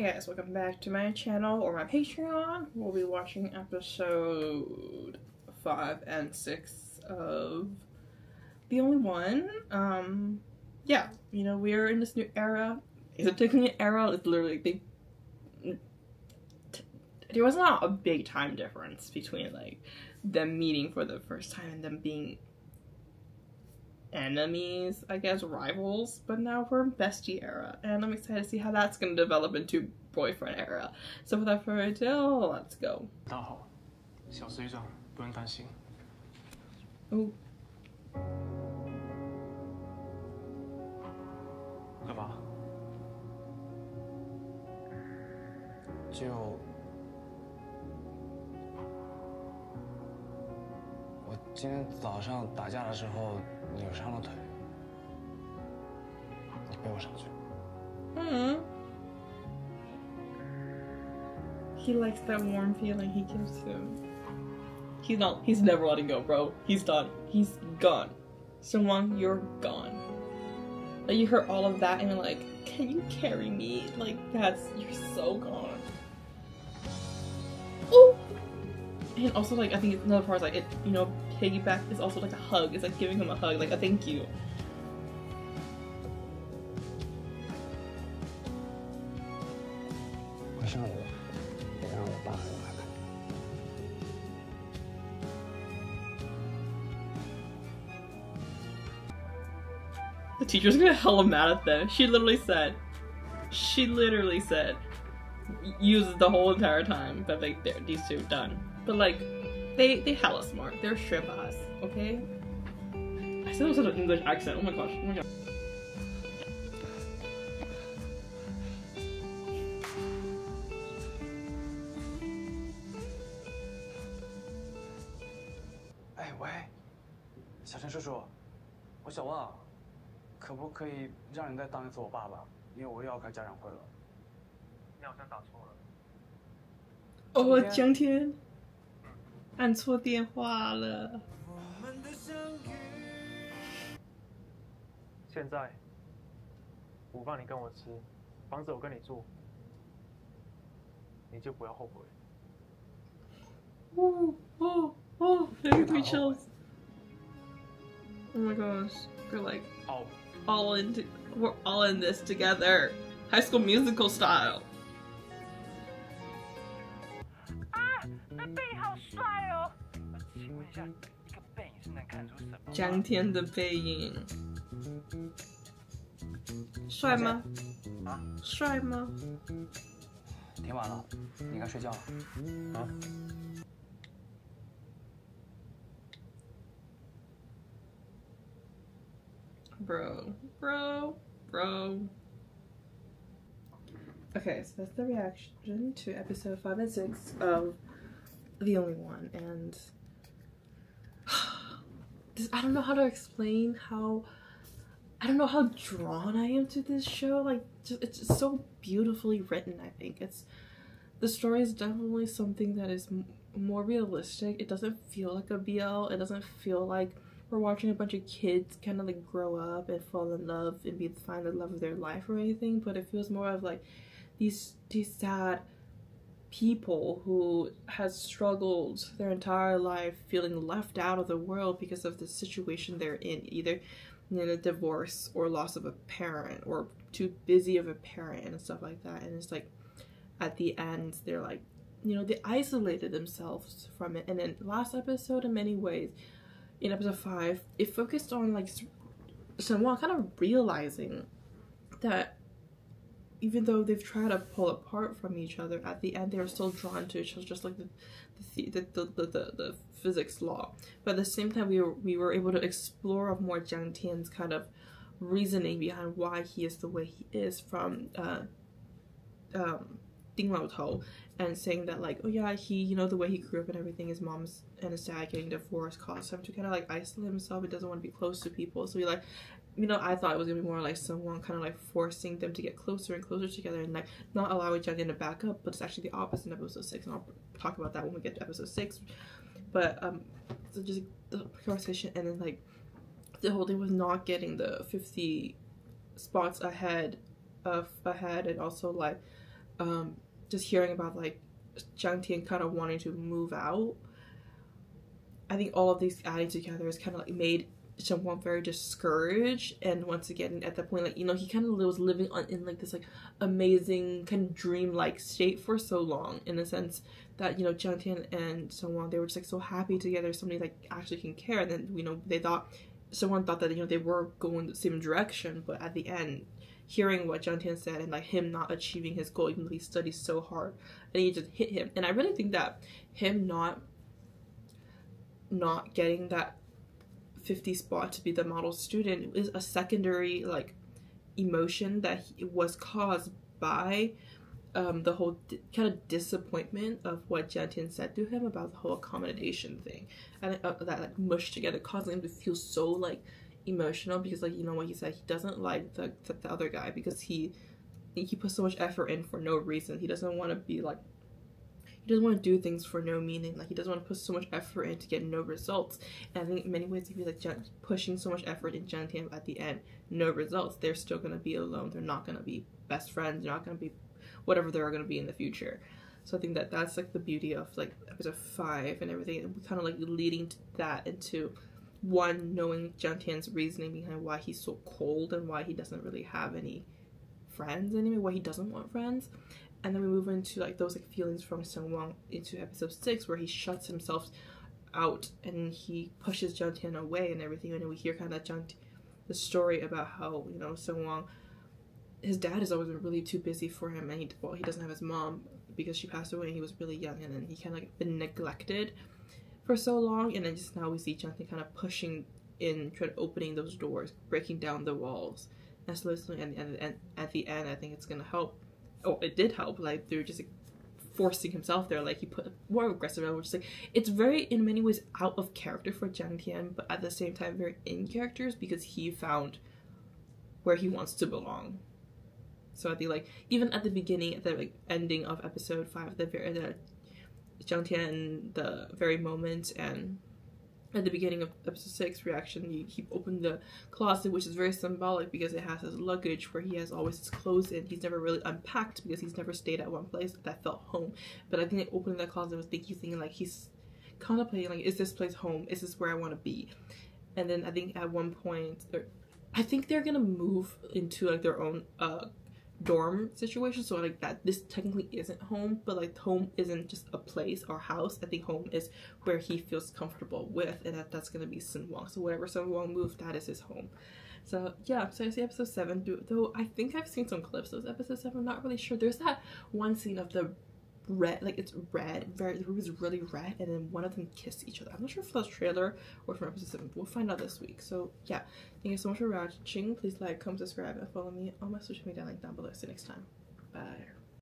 Hey guys, welcome back to my channel or my Patreon. We'll be watching episode 5 and 6 of The Only One. Yeah, you know, we're in this new era. Is it technically an era? It's literally big. There was not a big time difference between like them meeting for the first time and them being enemies, I guess, rivals, but now we're in bestie era, and I'm excited to see how that's gonna develop into boyfriend era. So without further ado, let's go. 倒好，小事一桩，不用担心。哦，干嘛？就我今天早上打架的时候扭伤了腿，你背我上去。He likes that warm feeling he gives him. He's never letting go, bro. He's done. He's gone. Sheng Wang, you're gone. Like, you heard all of that and you're like, can you carry me? Like, you're so gone. Ooh! And also, like, I think another part is like, it, you know, piggyback is also like a hug. It's like giving him a hug, like a thank you. The teacher's gonna hella mad at them. She literally said, use the whole entire time that like these two done. But like, they hella smart. They're shripas, okay? I said it was such an English accent. Oh my gosh. Oh my god.哎喂，小陈叔叔，我小旺，可不可以让你再当一次我爸爸？因为我又要开家长会了。你好像打错了。哦，江天，按错电话了。现在，午饭你跟我吃，房子我跟你住，你就不要后悔。Very chills. Oh my gosh, we're like we're all in this together. High School Musical style. 啊，那背影好帅哦！请问一下，一个背影是能看出什么？ Jiang Tian 的背影，帅吗？啊？帅吗？挺晚了，你应该睡觉了。啊？ Bro. Okay, so that's the reaction to episode 5 and 6 of The Only One, and I don't know how to explain how drawn I am to this show. Like, it's just so beautifully written. I think the story is definitely something that is more realistic. It doesn't feel like a BL. It doesn't feel like we're watching a bunch of kids kind of like grow up and fall in love and find the love of their life or anything, but it feels more of like these sad people who has struggled their entire life feeling left out of the world because of the situation they're in, either in a divorce or loss of a parent or too busy of a parent and stuff like that. And it's like at the end they're like, you know, they isolated themselves from it. And then last episode, in many ways, in episode 5, it focused on like Sheng Wang kind of realizing that even though they've tried to pull apart from each other, at the end they were still drawn to each other, just like the physics law. But at the same time, we were able to explore more Jiang Tian's kind of reasoning behind why he is the way he is from Ding Lao Tou, and saying that like, oh yeah, he, you know, the way he grew up and everything, his mom's and his dad getting divorced caused him to kind of like isolate himself. He doesn't want to be close to people, so he like, you know, I thought it was gonna be more like someone kind of like forcing them to get closer and closer together and like not allowing Jiang Tian to back up, but it's actually the opposite in episode 6, and I'll talk about that when we get to episode 6. But so just the conversation, and then like the whole thing was not getting the 50 spots ahead, and also like just hearing about like Jiang Tian kind of wanting to move out, I think all of these adding together has kind of like made Sheng Wang very discouraged. And once again, at that point, like, you know, he kind of was living in like this like amazing kind of dreamlike state for so long, in the sense that, you know, Jiang Tian and Sheng Wang, they were just like so happy together, somebody like actually can care. And then, you know, Sheng Wang thought that, you know, they were going the same direction, but at the end, hearing what Jiang Tian said and like him not achieving his goal, even though he studied so hard, and he just hit him. And I really think that him not getting that 50 spot to be the model student is a secondary like emotion that was caused by the whole kind of disappointment of what Jiang Tian said to him about the whole accommodation thing, and that like mushed together, causing him to feel so like emotional, because like, you know what he said, he doesn't like the other guy because he puts so much effort in for no reason. He doesn't want to be like, he doesn't want to do things for no meaning. Like, he doesn't want to put so much effort in to get no results. And I think in many ways, if you like pushing so much effort in Jiang Tian, at the end, no results, they're still going to be alone. They're not going to be best friends. They're not going to be whatever they're going to be in the future. So I think that that's like the beauty of like episode 5 and everything, and kind of like leading to that, into one, knowing Jiang Tian's reasoning behind why he's so cold and why he doesn't really have any friends anymore, why he doesn't want friends. And then we move into like those like feelings from Sheng Wang into episode 6, where he shuts himself out and he pushes Jiang Tian away and everything. And then we hear kind of the story about how, you know, Sheng Wang, his dad has always been really too busy for him, and he doesn't have his mom because she passed away when he was really young, and then he kind of like been neglected for so long. And then just now we see Jiang Tian kind of pushing in, trying to opening those doors, breaking down the walls, and slowly, and at the end, I think it's gonna help. Oh, it did help, like through just like forcing himself there. Like, he put more aggressive, which is like, it's very in many ways out of character for Jiang Tian, but at the same time very in characters, because he found where he wants to belong. So I think like even at the beginning, at the like ending of episode 5, the Jiang Tian, the very moment, and at the beginning of episode 6 reaction, he opened the closet, which is very symbolic because it has his luggage where he has always his clothes in. He's never really unpacked because he's never stayed at one place that felt home. But I think like, opening that closet was thinking like he's contemplating like, is this place home? Is this where I want to be? And then I think at one point, I think they're gonna move into like their own dorm situation, so like that this technically isn't home, but like home isn't just a place or house. I think home is where he feels comfortable with, and that's gonna be Sheng Wang. So wherever Sheng Wang moves, that is his home. So yeah, so I see episode 7, though I think I've seen some clips of episode 7, I'm not really sure. There's that one scene of the red, like it's red, the room is really red, and then one of them kiss each other. I'm not sure if that's trailer or from episode 7. We'll find out this week. So yeah, thank you so much for watching. Please like, comment, subscribe, and follow me on my social media link down below. See you next time. Bye.